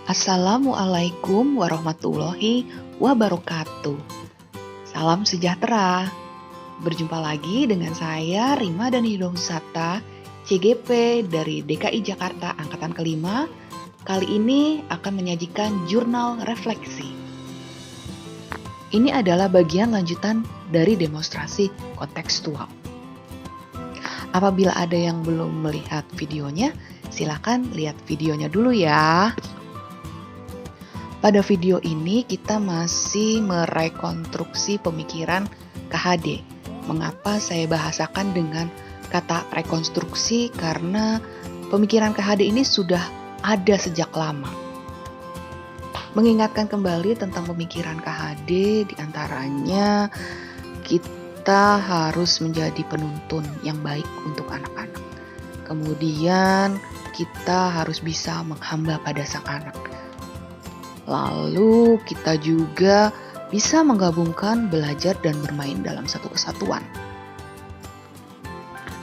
Assalamualaikum warahmatullahi wabarakatuh. Salam sejahtera. Berjumpa lagi dengan saya Rima Dani Hidayusata, CGP dari DKI Jakarta Angkatan Kelima. Kali ini akan menyajikan jurnal refleksi. Ini adalah bagian lanjutan dari demonstrasi kontekstual. Apabila ada yang belum melihat videonya, silakan lihat videonya dulu ya. Pada video ini kita masih merekonstruksi pemikiran KHD. Mengapa saya bahasakan dengan kata rekonstruksi? Karena pemikiran KHD ini sudah ada sejak lama. Mengingatkan kembali tentang pemikiran KHD, diantaranya kita harus menjadi penuntun yang baik untuk anak-anak. Kemudian kita harus bisa menghamba pada sang anak. Lalu kita juga bisa menggabungkan belajar dan bermain dalam satu kesatuan.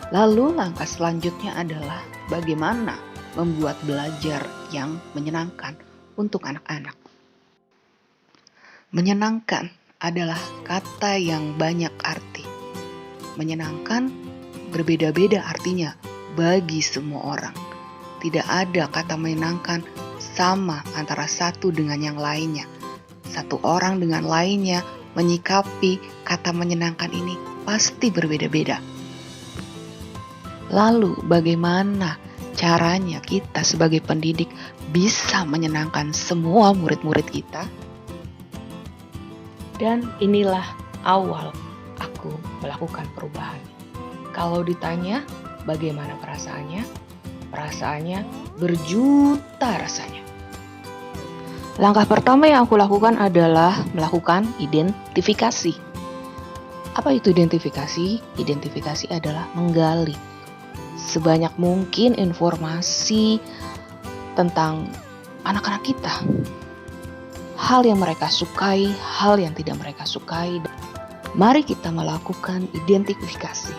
Lalu langkah selanjutnya adalah bagaimana membuat belajar yang menyenangkan untuk anak-anak. Menyenangkan adalah kata yang banyak arti. Menyenangkan berbeda-beda artinya bagi semua orang. Tidak ada kata menyenangkan sama antara satu dengan yang lainnya. Satu orang dengan lainnya menyikapi kata menyenangkan ini pasti berbeda-beda. Lalu bagaimana caranya kita sebagai pendidik bisa menyenangkan semua murid-murid kita? Dan inilah awal aku melakukan perubahan. Kalau ditanya bagaimana perasaannya? Perasaannya berjuta rasanya. Langkah pertama yang aku lakukan adalah melakukan identifikasi. Apa itu identifikasi? Identifikasi adalah menggali sebanyak mungkin informasi tentang anak-anak kita. Hal yang mereka sukai, hal yang tidak mereka sukai. Mari kita melakukan identifikasi.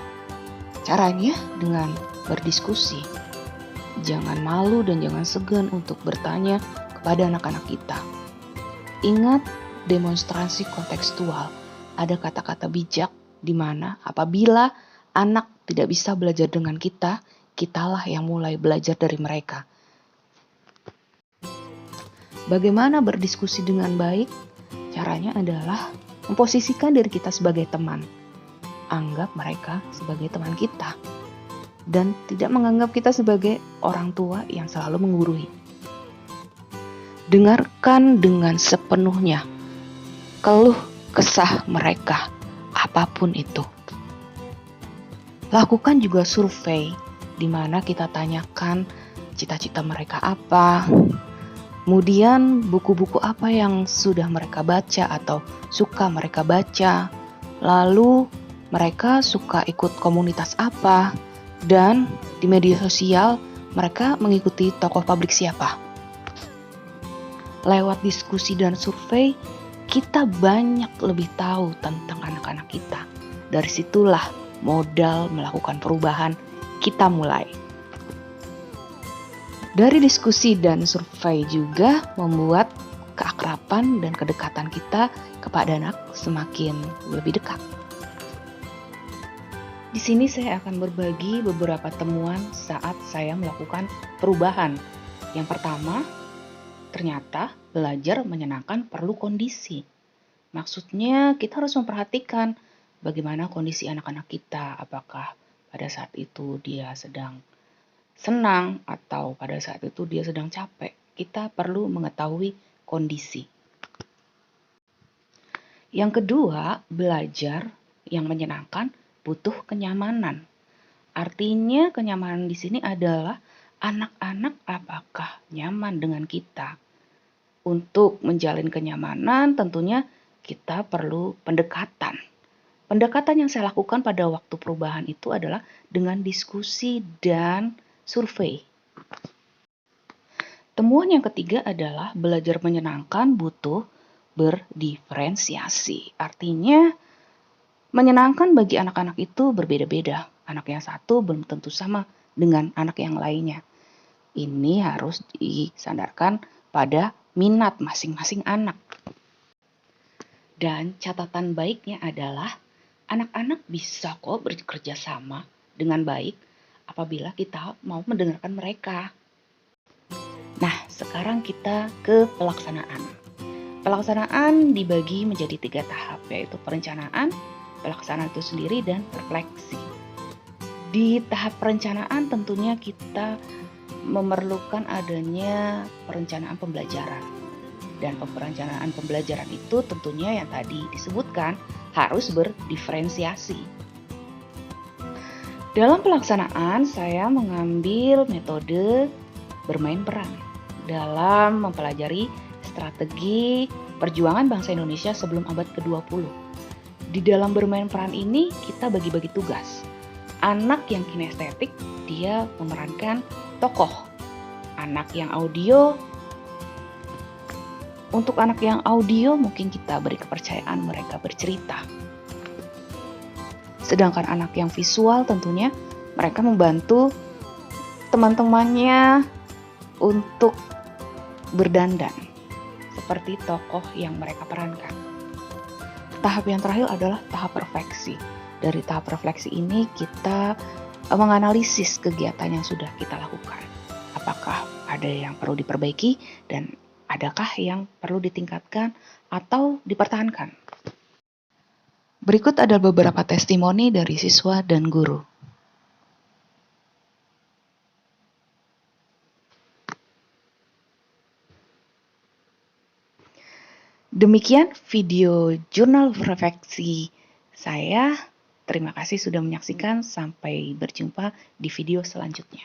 Caranya dengan berdiskusi. Jangan malu dan jangan segan untuk bertanya kepada anak-anak kita. Ingat demonstrasi kontekstual. Ada kata-kata bijak di mana apabila anak tidak bisa belajar dengan kita, kitalah yang mulai belajar dari mereka. Bagaimana berdiskusi dengan baik? Caranya adalah memposisikan diri kita sebagai teman. Anggap mereka sebagai teman kita. Dan tidak menganggap kita sebagai orang tua yang selalu menggurui. Dengarkan dengan sepenuhnya keluh kesah mereka, apapun itu. Lakukan juga survei di mana kita tanyakan cita-cita mereka apa, kemudian buku-buku apa yang sudah mereka baca atau suka mereka baca, lalu mereka suka ikut komunitas apa, dan di media sosial mereka mengikuti tokoh publik siapa. Lewat diskusi dan survei, kita banyak lebih tahu tentang anak-anak kita. Dari situlah modal melakukan perubahan kita mulai. Dari diskusi dan survei juga membuat keakraban dan kedekatan kita kepada anak semakin lebih dekat. Di sini saya akan berbagi beberapa temuan saat saya melakukan perubahan. Yang pertama, ternyata belajar menyenangkan perlu kondisi. Maksudnya kita harus memperhatikan bagaimana kondisi anak-anak kita. Apakah pada saat itu dia sedang senang atau pada saat itu dia sedang capek. Kita perlu mengetahui kondisi. Yang kedua, belajar yang menyenangkan butuh kenyamanan. Artinya kenyamanan di sini adalah anak-anak apakah nyaman dengan kita. Untuk menjalin kenyamanan tentunya kita perlu pendekatan. Pendekatan yang saya lakukan pada waktu perubahan itu adalah dengan diskusi dan survei. Temuan yang ketiga adalah belajar menyenangkan butuh berdiferensiasi. Artinya menyenangkan bagi anak-anak itu berbeda-beda. Anak yang satu belum tentu sama dengan anak yang lainnya. Ini harus disandarkan pada minat masing-masing anak. Dan catatan baiknya adalah anak-anak bisa kok bekerja sama dengan baik apabila kita mau mendengarkan mereka. Nah, sekarang kita ke pelaksanaan. Pelaksanaan dibagi menjadi 3 tahap, yaitu perencanaan, pelaksanaan itu sendiri, dan refleksi. Di tahap perencanaan tentunya kita memerlukan adanya perencanaan pembelajaran. Dan perencanaan pembelajaran itu tentunya yang tadi disebutkan harus berdiferensiasi. Dalam pelaksanaan, saya mengambil metode bermain peran dalam mempelajari strategi perjuangan bangsa Indonesia sebelum abad ke-20. Di dalam bermain peran ini, kita bagi-bagi tugas. Anak yang kinestetik, dia memerankan tokoh. Anak yang audio, untuk anak yang audio mungkin kita beri kepercayaan mereka bercerita. Sedangkan anak yang visual tentunya mereka membantu teman-temannya untuk berdandan seperti tokoh yang mereka perankan. Tahap yang terakhir adalah tahap refleksi. Dari tahap refleksi ini kita menganalisis kegiatan yang sudah kita lakukan. Apakah ada yang perlu diperbaiki dan adakah yang perlu ditingkatkan atau dipertahankan? Berikut adalah beberapa testimoni dari siswa dan guru. Demikian video jurnal refleksi saya. Terima kasih sudah menyaksikan. Sampai berjumpa di video selanjutnya.